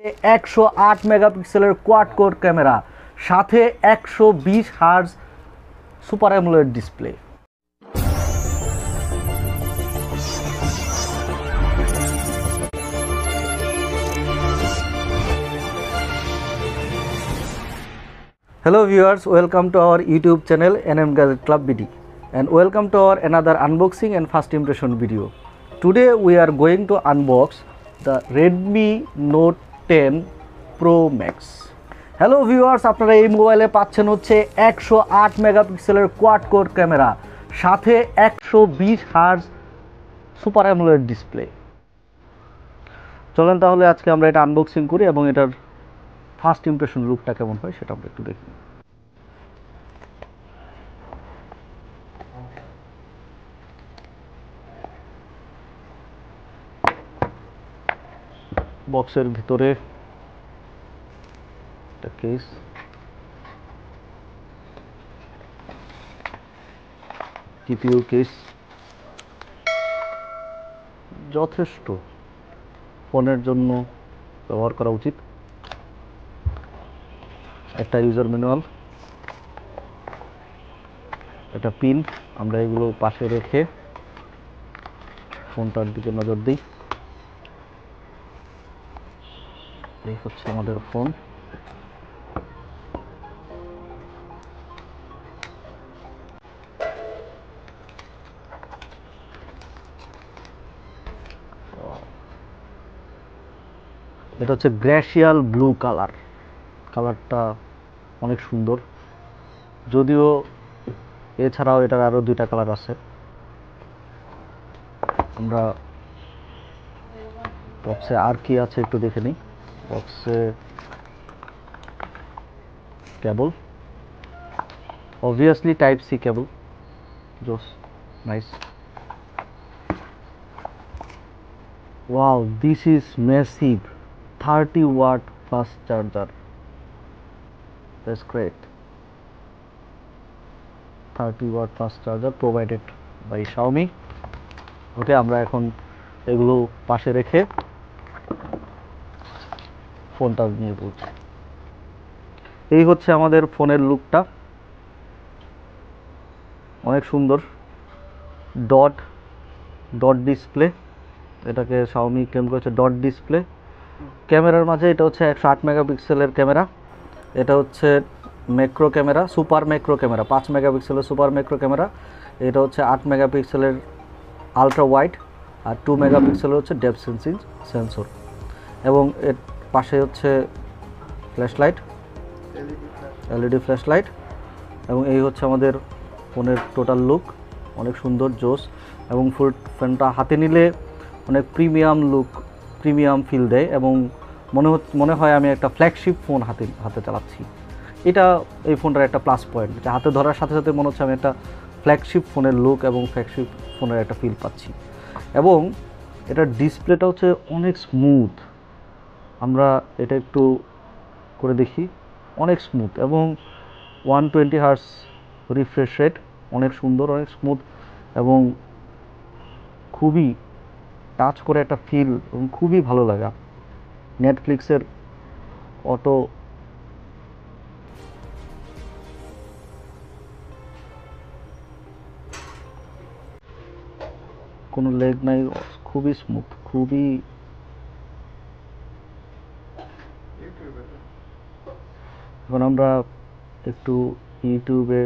108 মেগাপিক্সেলের quad core camera, সাথে 120 hertz super AMOLED display. Hello viewers, welcome to our YouTube channel NM Gadget Club BD and welcome to our another unboxing and first impression video. Today we are going to unbox the Redmi Note 10 Pro Max. Hello viewers, আপনারা এই মোবাইলে পাচ্ছেন হচ্ছে 108 মেগাপিক্সেলের quad core camera, সাথে 120 hertz super AMOLED display. চলেন তাহলে আজকে আমরা এটা আনবক্সিং করি এবং এটার ফার্স্ট ইমপ্রেশন লুকটা কেমন হয় সেটা আমরা একটু দেখি। বক্সের ভিতরে একটা কেস, জিপিইউ কেস যথেষ্ট ফোনের জন্য ব্যবহার করা উচিত। একটা ইউজার ম্যানুয়াল, একটা পিন, আমরা এগুলো পাশে রেখে ফোনটার দিকে নজর দিই। এই হচ্ছে আমাদের ফোন। এটা হচ্ছে গ্র্যাসিয়াল ব্লু কালার, কালারটা অনেক সুন্দর, যদিও এছাড়াও এটার আরো দুইটা কালার আছে। আমরা বক্সে আর কি আছে একটু দেখে নিই। বক্সে কেবল, obviously টাইপ সি কেবল, জোস, nice. wow, this is massive 30 watt fast charger, that's great. 30 watt fast charger provided by Xiaomi. ওকে, আমরা এখন এগুলো পাশে রেখে ফোনটা নিয়ে বলছি। এই হচ্ছে আমাদের ফোনের লুকটা, অনেক সুন্দর। ডট ডিসপ্লে, এটাকে Xiaomi ক্লেম করেছে ডট ডিসপ্লে। ক্যামেরার মাঝে এটা হচ্ছে 108 মেগাপিক্সেলের ক্যামেরা, এটা হচ্ছে macro camera, super macro camera, 5 মেগাপিক্সেলের সুপার ম্যাক্রো ক্যামেরা। এটা হচ্ছে 8 মেগাপিক্সেলের আলট্রা ওয়াইড, আর 2 মেগাপিক্সেলের হচ্ছে ডেপথ সেন্সিং সেন্সর। এবং এর পাশে হচ্ছে ফ্ল্যাশলাইট, এলইডি ফ্ল্যাশলাইট। এবং এই হচ্ছে আমাদের ফোনের টোটাল লুক, অনেক সুন্দর, জোস। এবং ফুল ফোনটা হাতে নিলে অনেক প্রিমিয়াম লুক, প্রিমিয়াম ফিল দেয় এবং মনে হয় আমি একটা ফ্ল্যাগশিপ ফোন হাতে চালাচ্ছি। এটা এই ফোনটার একটা প্লাস পয়েন্ট, যেটা হাতে ধরার সাথে সাথে মনে হচ্ছে আমি একটা ফ্ল্যাগশিপ ফোনের লুক এবং ফ্ল্যাগশিপ ফোনের একটা ফিল পাচ্ছি। এবং এটার ডিসপ্লেটা হচ্ছে অনেক স্মুথ, আমরা এটা একটু করে দেখি, অনেক স্মুথ এবং 120 হার্জ রিফ্রেশ রেট, অনেক সুন্দর, অনেক স্মুথ এবং খুবই টাচ করে একটা ফিল এবং খুবই ভালো লাগা। নেটফ্লিক্সের অটো কোনো লেগ নাই, খুবই স্মুথ, খুবই। এখন আমরা একটু ইউটিউবে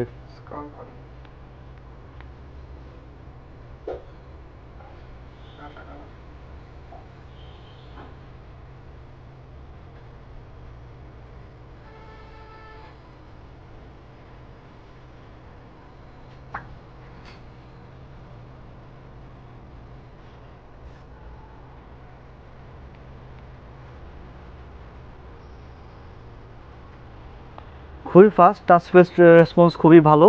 খুবই ফাস্ট, টাচ বেসড রেসপন্স খুবই ভালো।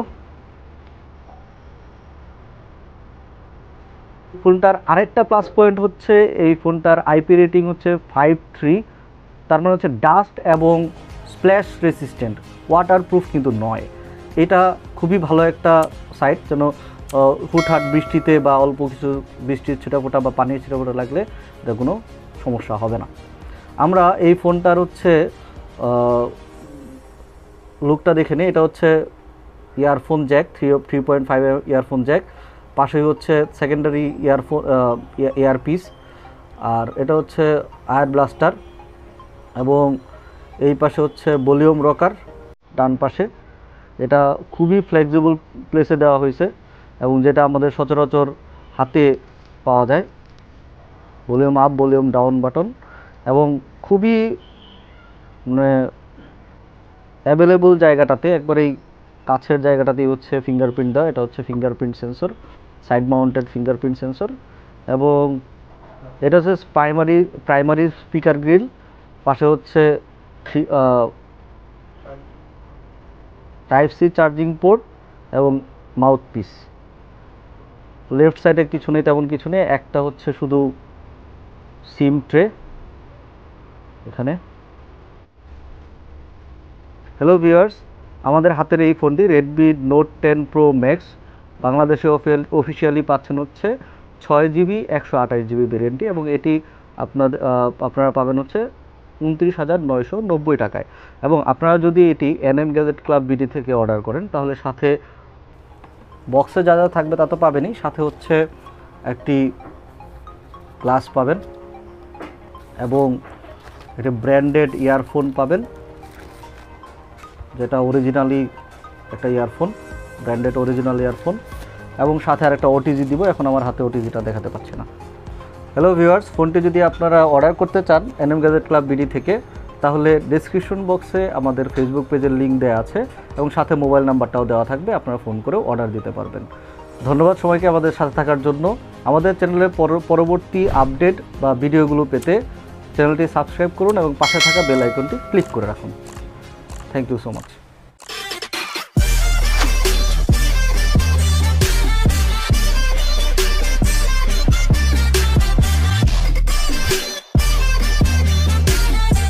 ফোনটার আরেকটা প্লাস পয়েন্ট হচ্ছে এই ফোনটার আইপি রেটিং হচ্ছে 5.3, তার মানে হচ্ছে ডাস্ট এবং স্প্ল্যাশ রেসিস্ট্যান্ট, ওয়াটারপ্রুফ কিন্তু নয়। এটা খুবই ভালো একটা সাইট, যেন হুটহাট বৃষ্টিতে বা অল্প কিছু বৃষ্টির ছিটাফোঁটা বা পানির ছিটাফোঁটা লাগলে এটা কোনো সমস্যা হবে না। আমরা এই ফোনটার হচ্ছে লুকটা দেখে নিই। এটা হচ্ছে ইয়ারফোন জ্যাক 3.5 ইয়ারফোন জ্যাক, পাশেই হচ্ছে সেকেন্ডারি ইয়ারফোন ইয়ারপিস, আর এটা হচ্ছে আয়ার ব্লাস্টার, এবং এই পাশে হচ্ছে ভলিউম রকার ডান পাশে। এটা খুবই ফ্লেক্সিবল প্লেসে দেওয়া হয়েছে এবং যেটা আমাদের সচরাচর হাতে পাওয়া যায়। Volume up volume down button, এবং খুবই মানে অ্যাভেলেবল জায়গাটাতে, একবারেই কাছের জায়গাটাতেই হচ্ছে ফিঙ্গারপ্রিন্ট দেওয়া। এটা হচ্ছে fingerprint sensor, side mounted fingerprint sensor, এবং এটা হচ্ছে প্রাইমারি স্পিকার গ্রিল, পাশে হচ্ছে টাইপ সি চার্জিং পোর্ট এবং মাউথ পিস। লেফট সাইডে কিছু নেই, তেমন কিছু নেই, একটা হচ্ছে শুধু সিম ট্রে এখানে। হ্যালো ভিউয়ার্স, আমাদের হাতের এই ফোনটি রেডমি নোট 10 প্রো ম্যাক্স, বাংলাদেশে অফিসিয়ালি পাচ্ছেন হচ্ছে 6GB 128GB ভেরিয়েন্টটি, এবং এটি আপনারা পাবেন হচ্ছে 29,990 টাকায়। এবং আপনারা যদি এটি NM গ্যাজেট ক্লাব বিডি থেকে অর্ডার করেন, তাহলে সাথে বক্সে যা যা থাকবে তা তো পাবেনই, সাথে হচ্ছে একটি গ্লাস পাবেন, এবং এটা ব্র্যান্ডেড ইয়ারফোন পাবেন, যেটা অরিজিনালি একটা ইয়ারফোন, ব্র্যান্ডেড অরিজিনাল ইয়ারফোন, এবং সাথে আর একটা ওটিজি দিব। এখন আমার হাতে ওটিজিটা দেখাতে পাচ্ছি না। হ্যালো ভিউয়ার্স, ফোনটি যদি আপনারা অর্ডার করতে চান NM গ্যাজেট ক্লাব বিডি থেকে, তাহলে ডেসক্রিপশন বক্সে আমাদের ফেসবুক পেজের লিঙ্ক দেওয়া আছে এবং সাথে মোবাইল নাম্বারটাও দেওয়া থাকবে, আপনারা ফোন করেও অর্ডার দিতে পারবেন। ধন্যবাদ সবাইকে আমাদের সাথে থাকার জন্য। আমাদের চ্যানেলের পরবর্তী আপডেট বা ভিডিওগুলো পেতে চ্যানেলটি সাবস্ক্রাইব করুন এবং পাশে থাকা বেল আইকনটি ক্লিক করে রাখুন। Thank you so much.